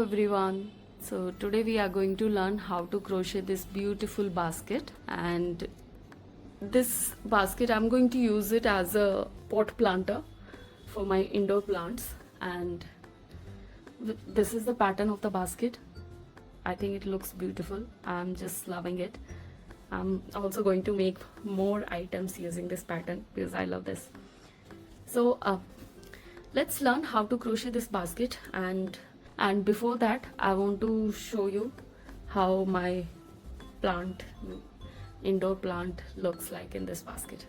everyone. So today we are going to learn how to crochet this beautiful basket, and this basket I'm going to use it as a pot planter for my indoor plants. And this is the pattern of the basket. I think it looks beautiful. I'm just loving it. I'm also going to make more items using this pattern because I love this. So let's learn how to crochet this basket, and before that I want to show you how my indoor plant looks like in this basket.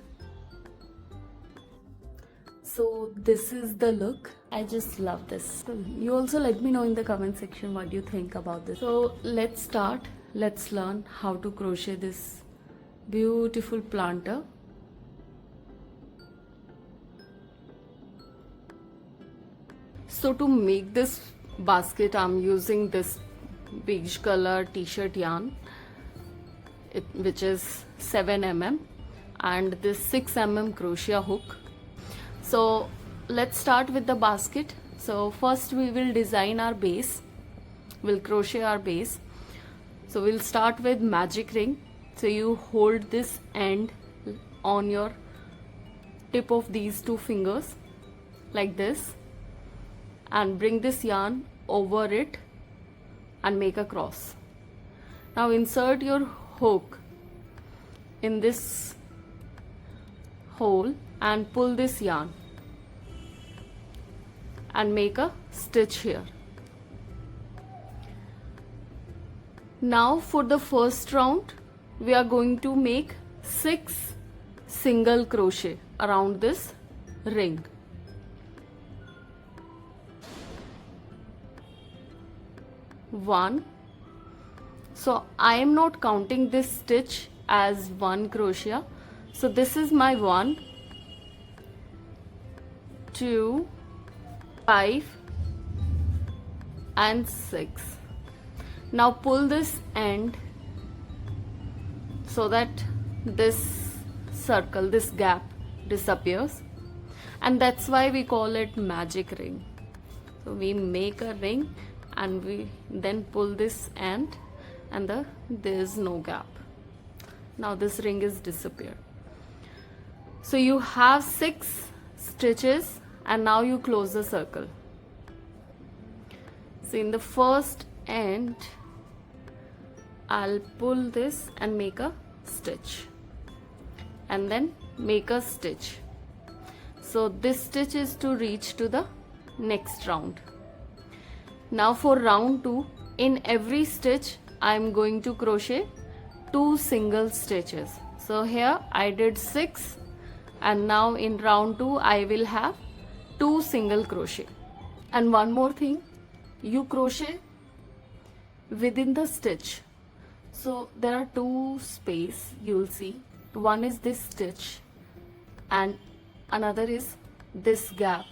So this is the look. I just love this. So you also let me know in the comment section what you think about this. So let's start. Let's learn how to crochet this beautiful planter. So to make this basket I'm using this beige color t-shirt yarn, which is 7 mm, and this 6 mm crochet hook. So let's start with the basket. So first we will design our base. We'll crochet our base. So we'll start with magic ring. So you hold this end on your tip of these two fingers like this, and bring this yarn over it and make a cross. Now insert your hook in this hole and pull this yarn and make a stitch here. Now for the first round we are going to make 6 single crochet around this ring. One. So I am not counting this stitch as one crochet. So this is my 1, 2, 5 and 6. Now pull this end so that this circle, this gap disappears, and that's why we call it magic ring. So we make a ring and we then pull this end, and there is no gap. Now this ring is disappeared. So you have 6 stitches, and now you close the circle. So in the first end I'll pull this and make a stitch, and then make a stitch. So this stitch is to reach to the next round. Now for round 2, in every stitch I am going to crochet 2 single stitches. So here I did 6, and now in round 2 I will have 2 single crochet. And one more thing, you crochet within the stitch. So there are 2 spaces you'll see. One is this stitch and another is this gap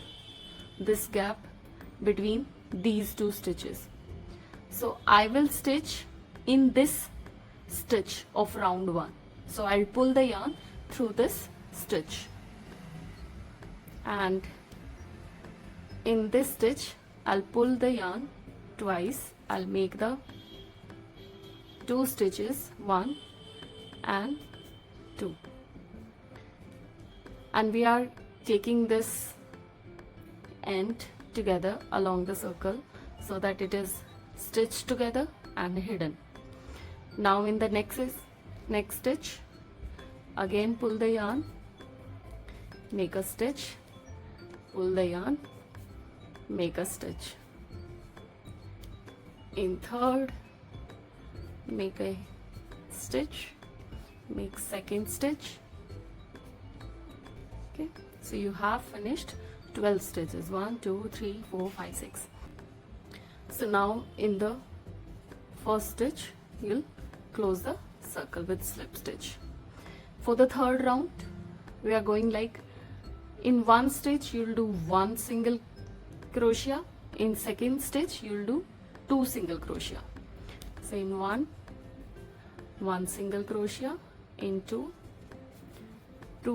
between these 2 stitches. So I will stitch in this stitch of round 1. So I'll pull the yarn through this stitch, and in this stitch I'll pull the yarn twice. I'll make the 2 stitches, 1 and 2, and we are taking this end together along the circle so that it is stitched together and hidden. Now in the next stitch, again pull the yarn, make a stitch, pull the yarn, make a stitch. In third, make a stitch, make second stitch. Okay, so you have finished 12 stitches. 1, 2, 3, 4, 5, 6. So now in the first stitch you'll close the circle with slip stitch. For the third round we are going like, in one stitch you'll do 1 single crochet, in second stitch you'll do 2 single crochet. So in 1 single crochet, in 2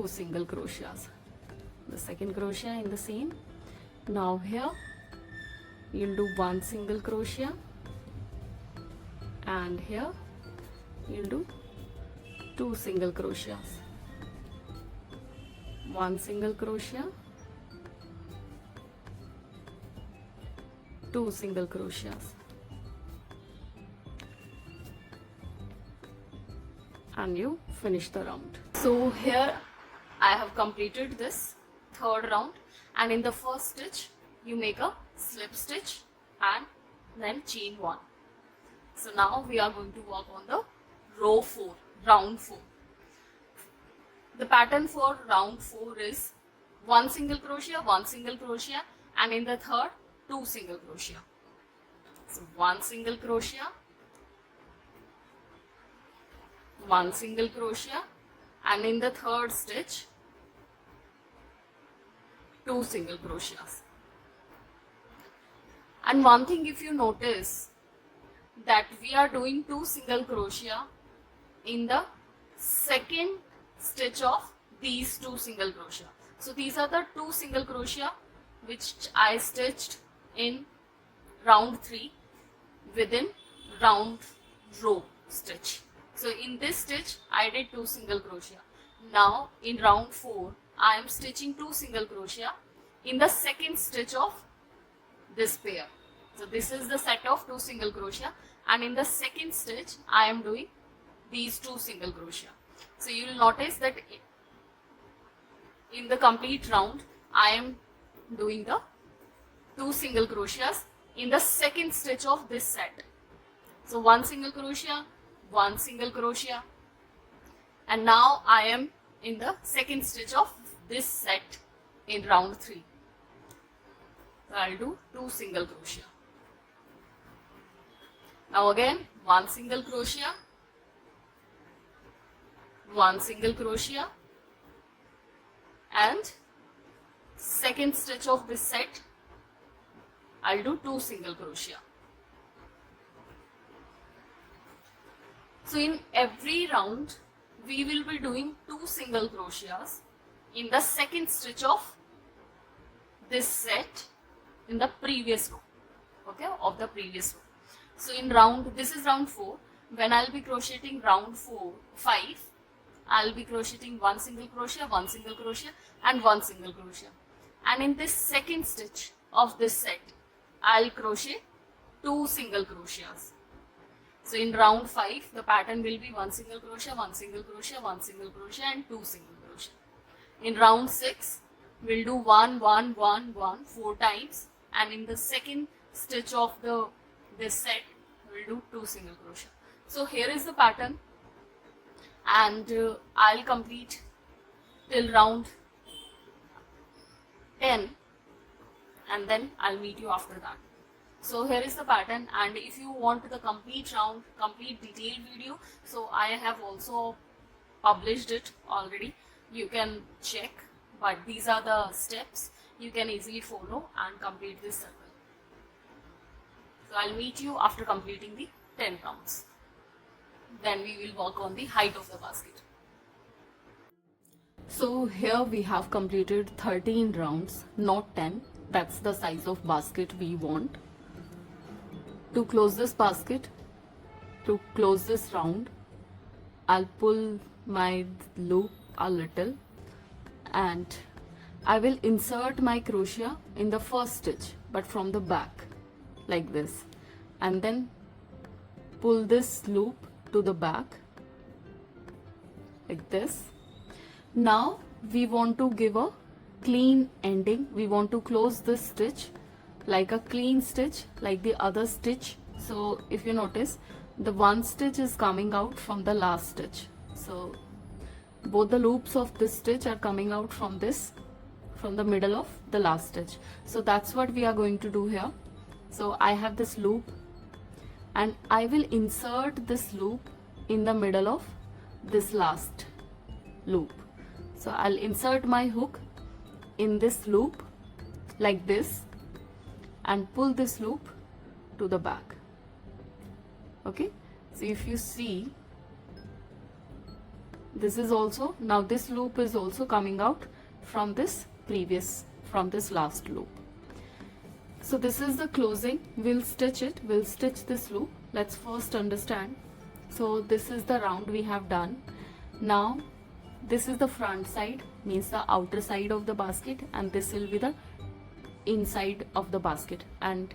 single crochets, the second crochet in the same. Now here you'll do one single crochet, and here you'll do 2 single crochets, one single crochet, 2 single crochets, and you finish the round. So here I have completed this third round, and in the first stitch you make a slip stitch and then chain 1. So now we are going to work on the round 4. The pattern for round 4 is 1 single crochet, 1 single crochet, and in the third 2 single crochet. So 1 single crochet, 1 single crochet, and in the third stitch 2 single crochets. And one thing, if you notice that we are doing 2 single crochet in the second stitch of these 2 single crochet. So these are the 2 single crochet which I stitched in round 3 within round row stitch. So in this stitch I did 2 single crochet. Now in round 4 I am stitching 2 single crochet in the second stitch of this pair. So this is the set of 2 single crochet, and in the second stitch I am doing these 2 single crochet. So you will notice that in the complete round I am doing the 2 single crochets in the second stitch of this set. So 1 single crochet, 1 single crochet, and now I am in the second stitch of this set in round 3. So I'll do 2 single crochet. Now again 1 single crochet, 1 single crochet, and second stitch of this set I'll do 2 single crochet. So in every round we will be doing 2 single crochets in the second stitch of this set in the previous row, okay, of the previous row. So in this is round 4. When I'll be crocheting round 5, I'll be crocheting 1 single crochet, 1 single crochet, and 1 single crochet. And in this second stitch of this set, I'll crochet 2 single crochets. So in round 5, the pattern will be 1 single crochet, 1 single crochet, 1 single crochet, and 2 single crochet. In round 6, we'll do 1, 1, 1, 1 4 times, and in the second stitch of this set, we'll do 2 single crochet. So here is the pattern, and I'll complete till round 10, and then I'll meet you after that. So here is the pattern, and if you want the complete round, complete detailed video, so I have also published it already. You can check, but these are the steps you can easily follow and complete this circle. So I'll meet you after completing the 10 rounds. Then we will work on the height of the basket. So here we have completed 13 rounds, not 10. That's the size of basket we want. To close this basket, to close this round, I'll pull my loop a little, and I will insert my crochet in the first stitch, but from the back, like this, and then pull this loop to the back, like this. Now we want to give a clean ending. We want to close this stitch like a clean stitch, like the other stitch. So if you notice, the one stitch is coming out from the last stitch. So both the loops of this stitch are coming out from the middle of the last stitch. So that's what we are going to do here. So I have this loop, and I will insert this loop in the middle of this last loop. So I'll insert my hook in this loop like this, and pull this loop to the back. Okay, so if you see, this is also, now this loop is also coming out from this last loop. So this is the closing. We'll stitch it. We'll stitch this loop. Let's first understand. So this is the round we have done. Now this is the front side, means the outer side of the basket, and this will be the inside of the basket, and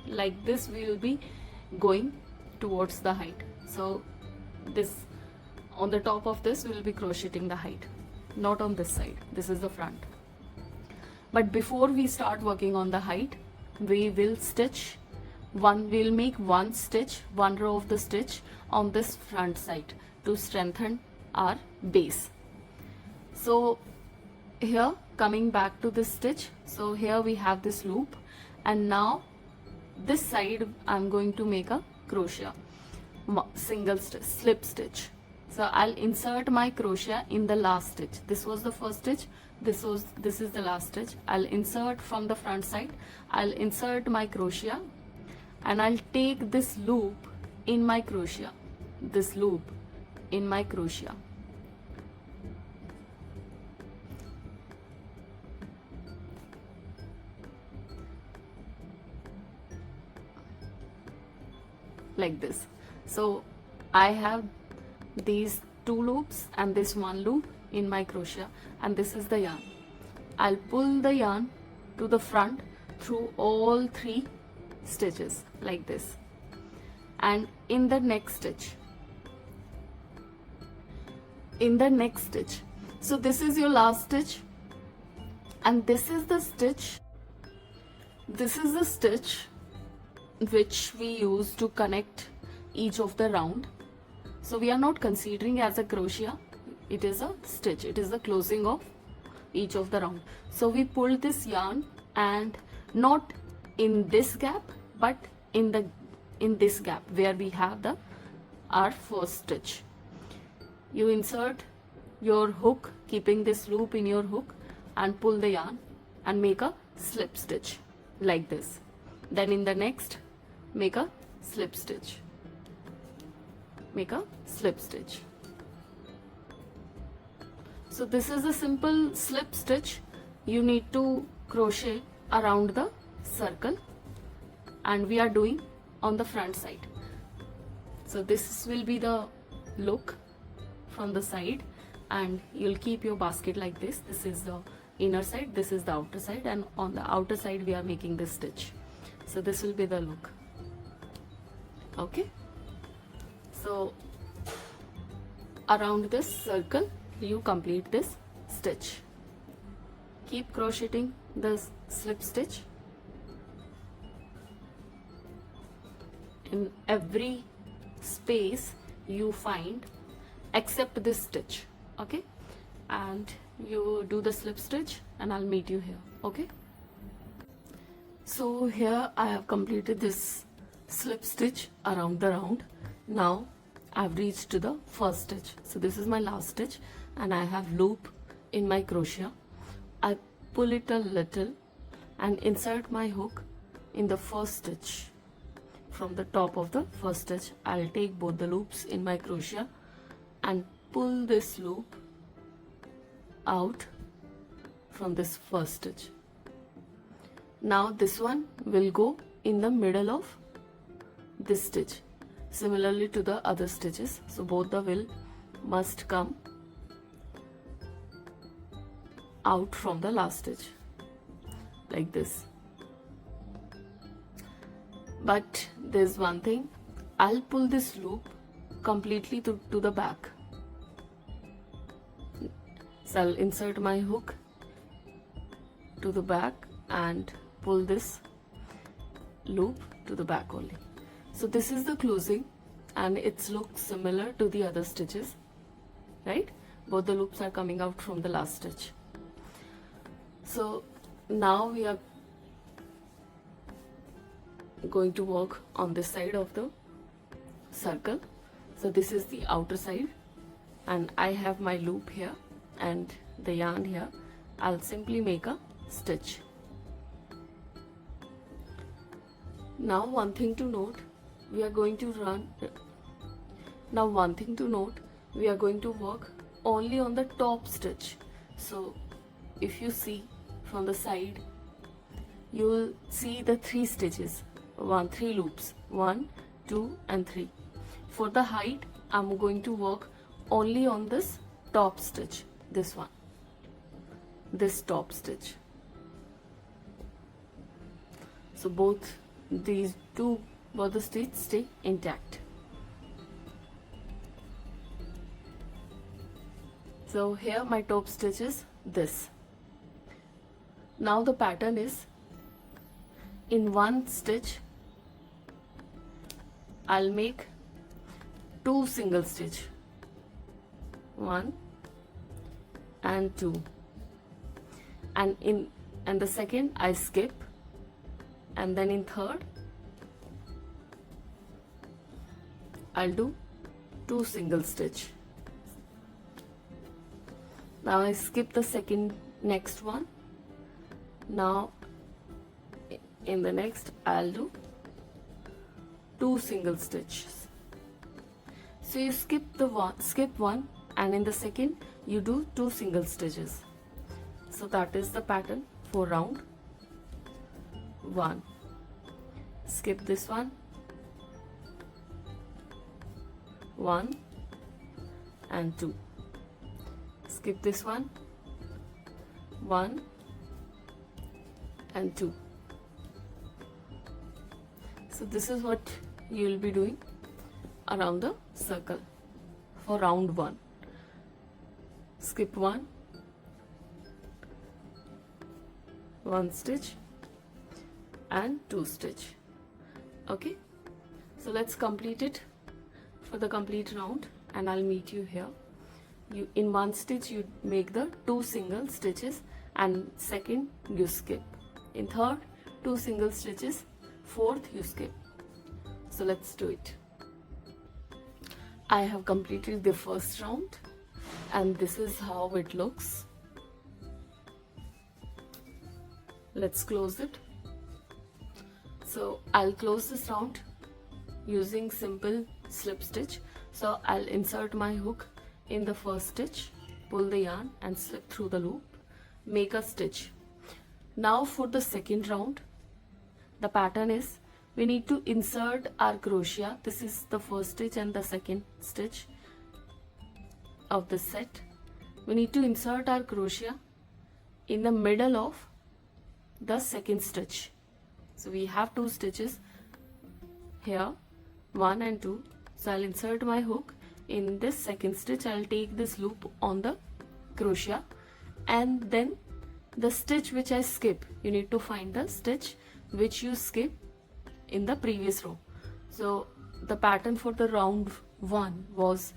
like this we will be going towards the height. So this, on the top of this we will be crocheting the height, not on this side. This is the front. But before we start working on the height, we will stitch we'll make one stitch, one row of the stitch on this front side to strengthen our base. So here, coming back to this stitch, so here we have this loop, and now this side I'm going to make a crochet single slip stitch. So I'll insert my crochet in the last stitch. This was the first stitch, this is the last stitch. I'll insert from the front side, I'll insert my crochet, and I'll take this loop in my crochet, this loop in my crochet. Like this. So I have these two loops and this one loop in my crochet, and this is the yarn. I'll pull the yarn to the front through all three stitches like this, and in the next stitch, so this is your last stitch, and this is the stitch which we use to connect each of the round. So we are not considering as a crochet, it is a stitch, it is the closing of each of the round. So we pull this yarn, and not in this gap but in this gap where we have our first stitch. You insert your hook, keeping this loop in your hook, and pull the yarn and make a slip stitch like this. Then in the next, make a slip stitch, make a slip stitch. So this is a simple slip stitch. You need to crochet around the circle, and we are doing on the front side. So this will be the look from the side, and you'll keep your basket like this. This is the inner side, this is the outer side, and on the outer side we are making this stitch. So this will be the look. Okay, so around this circle you complete this stitch. Keep crocheting the slip stitch in every space you find except this stitch. Okay, and you do the slip stitch, and I'll meet you here. Okay, so here I have completed this slip stitch around the round. Now I've reached to the first stitch. So this is my last stitch, and I have loop in my crochet. I pull it a little and insert my hook in the first stitch. From the top of the first stitch, I'll take both the loops in my crochet and pull this loop out from this first stitch. Now this one will go in the middle of this stitch, similarly to the other stitches. So both the will must come out from the last stitch like this. But there's one thing, I'll pull this loop completely to the back. So I'll insert my hook to the back and pull this loop to the back only. So this is the closing, and it looks similar to the other stitches, right? Both the loops are coming out from the last stitch. So now we are going to work on this side of the circle. So this is the outer side, and I have my loop here and the yarn here. I'll simply make a stitch. Now one thing to note, we are going to work only on the top stitch. So if you see from the side, you will see the 3 stitches, 3 loops, 1, 2 and 3. For the height, I'm going to work only on this top stitch, this one, this top stitch. So both these two border stitches stay intact. So here my top stitch is this. Now the pattern is, in one stitch I'll make 2 single stitch, 1 and 2, and the second I skip, and then in third I'll do 2 single stitch. Now I skip the next one. Now in the next I'll do 2 single stitches. So you skip one, and in the second you do 2 single stitches. So that is the pattern for round 1. Skip this one, 1 and 2. Skip this one, 1 and 2. So this is what you will be doing around the circle for round 1. Skip 1 stitch and 2 stitch. Okay, so let's complete it for the complete round, and I'll meet you here. In one stitch you make the 2 single stitches, and second you skip. In third, 2 single stitches, fourth you skip. So let's do it. I have completed the first round, and this is how it looks. Let's close it. So I'll close this round using simple slip stitch. So I'll insert my hook in the first stitch, pull the yarn and slip through the loop, make a stitch. Now for the second round, the pattern is, we need to insert our crochet. This is the first stitch and the second stitch of the set. We need to insert our crochet in the middle of the second stitch. So we have 2 stitches here, 1 and 2. So I'll insert my hook in this second stitch. I'll take this loop on the crochet, and then the stitch which I skip, you need to find the stitch which you skip in the previous row. So the pattern for the round 1 was,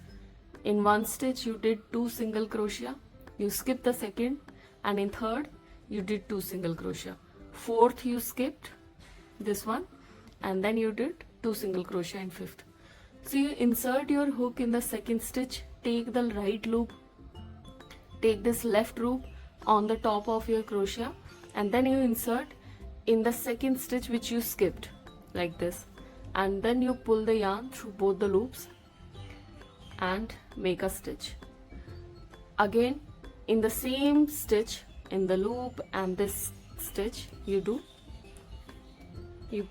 in one stitch you did 2 single crochet, you skip the second, and in third you did 2 single crochet, fourth you skipped this one, and then you did 2 single crochet in fifth. So you insert your hook in the second stitch, take the right loop, take this left loop on the top of your crochet, and then you insert in the second stitch which you skipped, like this, and then you pull the yarn through both the loops and make a stitch. Again in the same stitch, in the loop and this stitch, you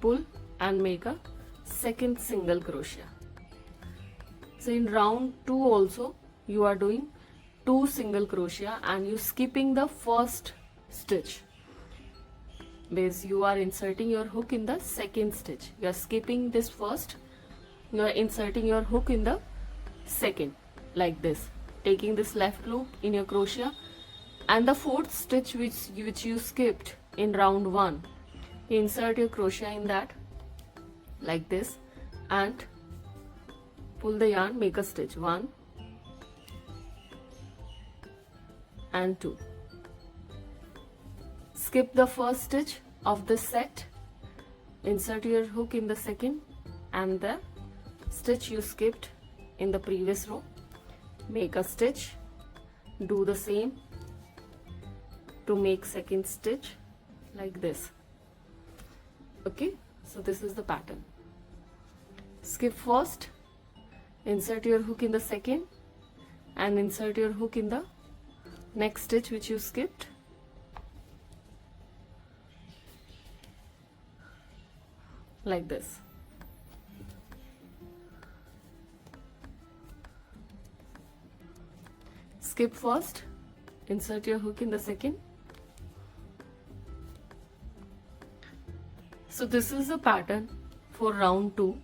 pull and make a second single crochet. So in round 2 also you are doing 2 single crochet, and you skipping the first stitch, because you are inserting your hook in the second stitch. You are skipping this first, you are inserting your hook in the second, like this, taking this left loop in your crochet, and the fourth stitch which you skipped in round 1, you insert your crochet in that, like this, and pull the yarn, make a stitch, 1 and 2. Skip the first stitch of this set, insert your hook in the second and the stitch you skipped in the previous row, make a stitch, do the same to make second stitch, like this. Okay, so this is the pattern. Skip first, insert your hook in the second, and insert your hook in the next stitch which you skipped, like this. Skip first, insert your hook in the second. So this is the pattern for round 2.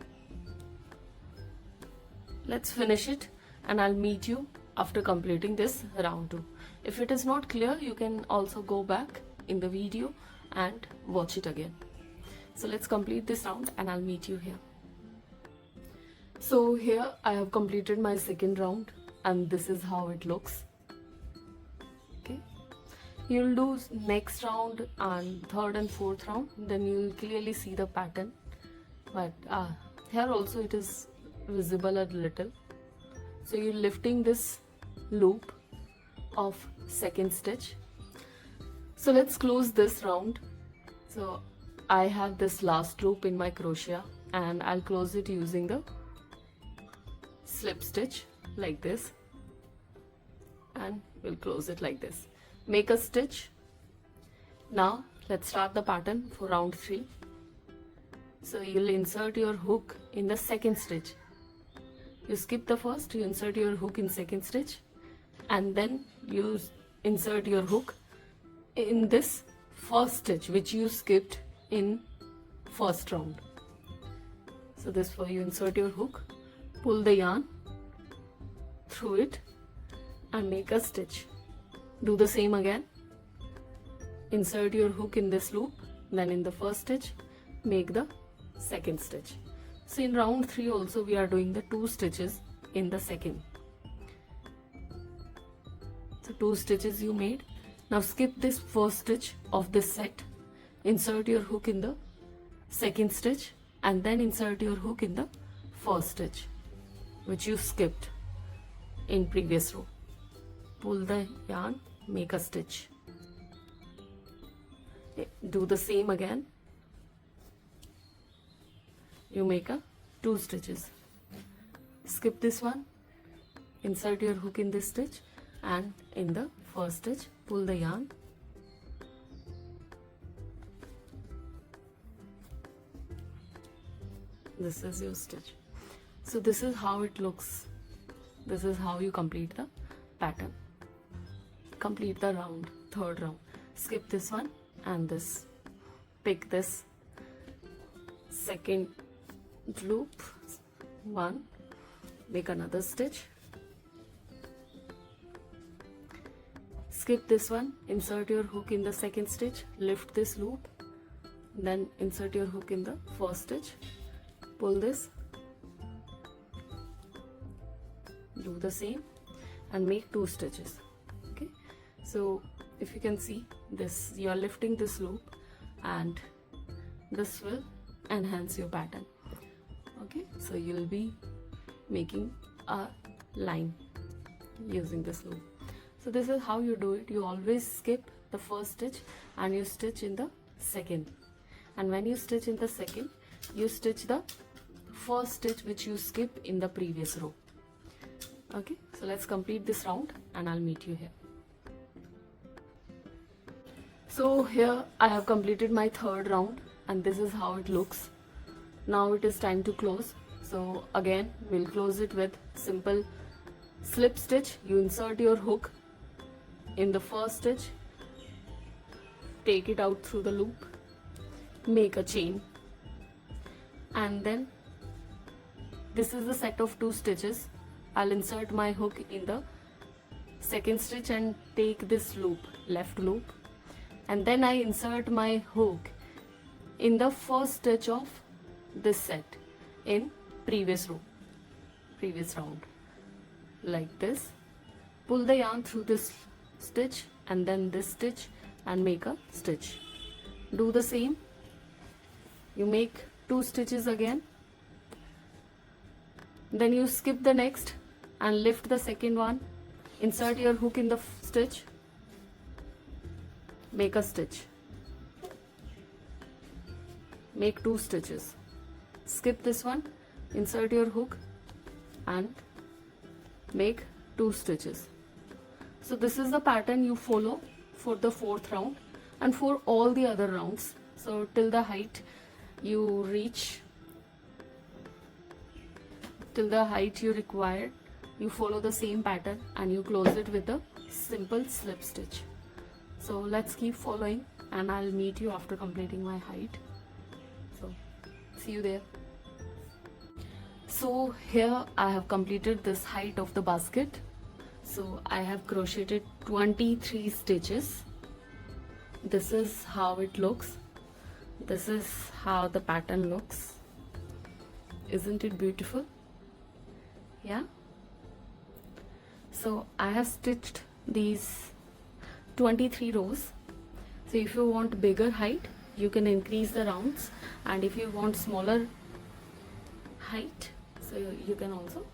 Let's finish it and I'll meet you after completing this round 2. If it is not clear, you can also go back in the video and watch it again. So let's complete this round and I'll meet you here. So here I have completed my second round and this is how it looks. Okay, you'll do next round and third and fourth round, then you'll clearly see the pattern, but here also it is visible a little. So you're lifting this loop of second stitch. So let's close this round. So I have this last loop in my crochet and I'll close it using the slip stitch like this, and we'll close it like this. Make a stitch. Now let's start the pattern for round 3. So you'll insert your hook in the second stitch. You skip the first, you insert your hook in second stitch, and then you insert your hook in this first stitch which you skipped in first round. So this way you insert your hook, pull the yarn through it and make a stitch. Do the same again. Insert your hook in this loop, then in the first stitch make the second stitch. So in round 3 also we are doing the 2 stitches in the second. So 2 stitches you made. Now skip this first stitch of this set, insert your hook in the second stitch and then insert your hook in the first stitch which you skipped in previous row. Pull the yarn, make a stitch. Do the same again. You make a 2 stitches. Skip this one, insert your hook in this stitch and in the first stitch pull the yarn. This is your stitch. So this is how it looks. This is how you complete the pattern. Complete the round, third round. Skip this one and this. Pick this second loop, one, make another stitch. Skip this one, insert your hook in the second stitch, lift this loop, then insert your hook in the first stitch, pull this, do the same and make 2 stitches. Okay, so if you can see this, you are lifting this loop and this will enhance your pattern. Okay, so you will be making a line using this loop. So this is how you do it. You always skip the first stitch and you stitch in the second, and when you stitch in the second you stitch the first stitch which you skip in the previous row. Okay, so let's complete this round and I'll meet you here. So here I have completed my third round and this is how it looks. Now it is time to close. So again we'll close it with simple slip stitch. You insert your hook in the first stitch, take it out through the loop, make a chain, and then this is the set of 2 stitches. I'll insert my hook in the second stitch and take this loop, left loop, and then I insert my hook in the first stitch of this set in previous row, previous round, like this. Pull the yarn through this stitch and then this stitch and make a stitch. Do the same. You make 2 stitches again, then you skip the next and lift the second one, insert your hook in the stitch, make a stitch, make 2 stitches, skip this one, insert your hook and make 2 stitches. So this is the pattern you follow for the 4th round and for all the other rounds. So till the height you reach till the height you require, you follow the same pattern and you close it with a simple slip stitch. So let's keep following and I'll meet you after completing my height. So see you there. So here I have completed this height of the basket. So I have crocheted 23 stitches. This is how it looks. This is how the pattern looks. Isn't it beautiful? Yeah. So I have stitched these 23 rows. So if you want bigger height, you can increase the rounds, and if you want smaller height, so you can also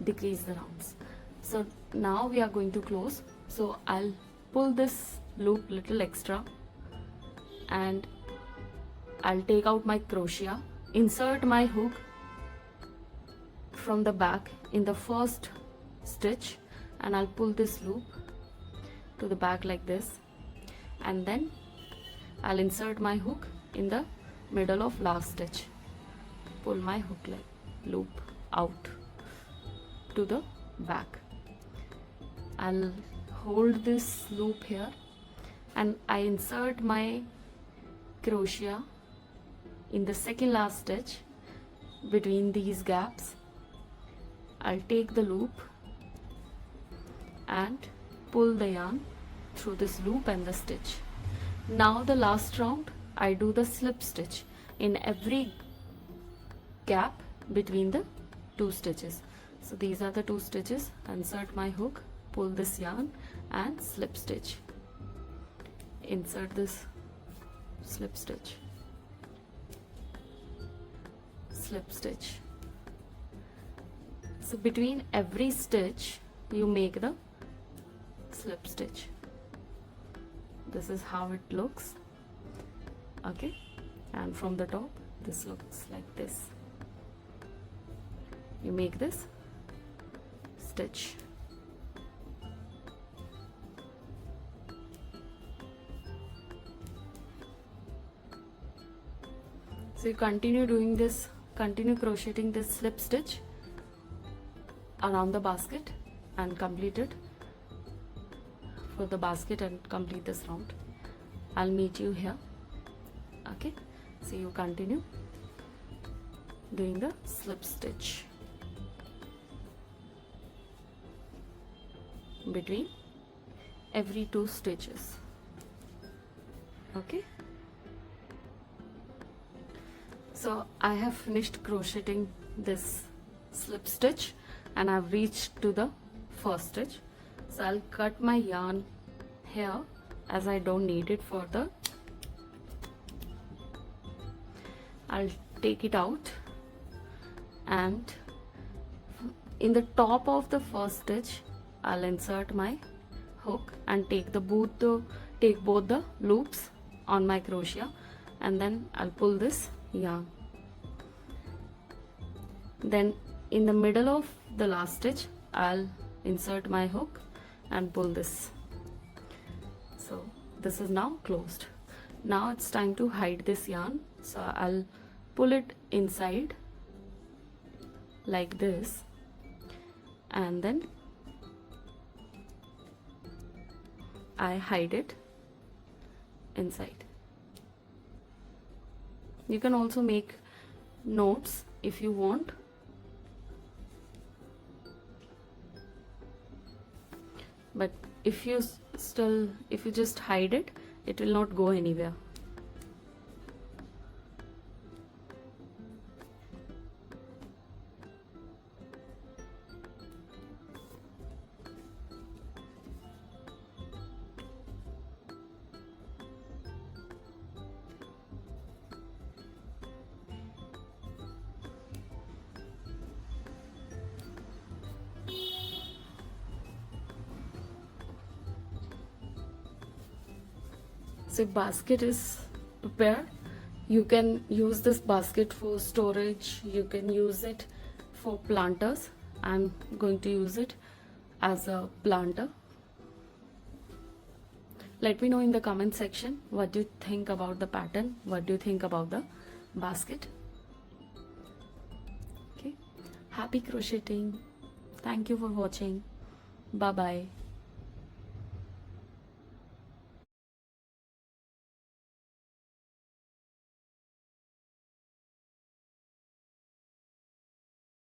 decrease the rounds. So now we are going to close. So I'll pull this loop little extra and I'll take out my crochet, insert my hook from the back in the first stitch, and I'll pull this loop to the back like this, and then I'll insert my hook in the middle of last stitch, pull my hook loop out to the back. I'll hold this loop here and I insert my crochet in the second last stitch between these gaps. I'll take the loop and pull the yarn through this loop and the stitch. Now the last round I do the slip stitch in every gap between the two stitches. So these are the two stitches. Insert my hook, pull this yarn and slip stitch. Insert this slip stitch, slip stitch. So between every stitch you make the slip stitch. This is how it looks. Okay, and from the top this looks like this. You make this stitch. So you continue doing this, continue crocheting this slip stitch around the basket and complete it for the basket and complete this round. I'll meet you here. Okay, so you continue doing the slip stitch between every two stitches. Okay, so I have finished crocheting this slip stitch and I've reached to the first stitch. So I'll cut my yarn here as I don't need it for the, I'll take it out and in the top of the first stitch I'll insert my hook and take both the loops on my crochet, and then I'll pull this yarn. Then in the middle of the last stitch I'll insert my hook and pull this. So this is now closed. Now it's time to hide this yarn. So I'll pull it inside like this and then I hide it inside. You can also make knots if you want. But if you just hide it, it will not go anywhere. So basket is prepared. You can use this basket for storage. You can use it for planters. I'm going to use it as a planter. Let me know in the comment section what do you think about the pattern, what do you think about the basket. Okay, happy crocheting. Thank you for watching. Bye bye.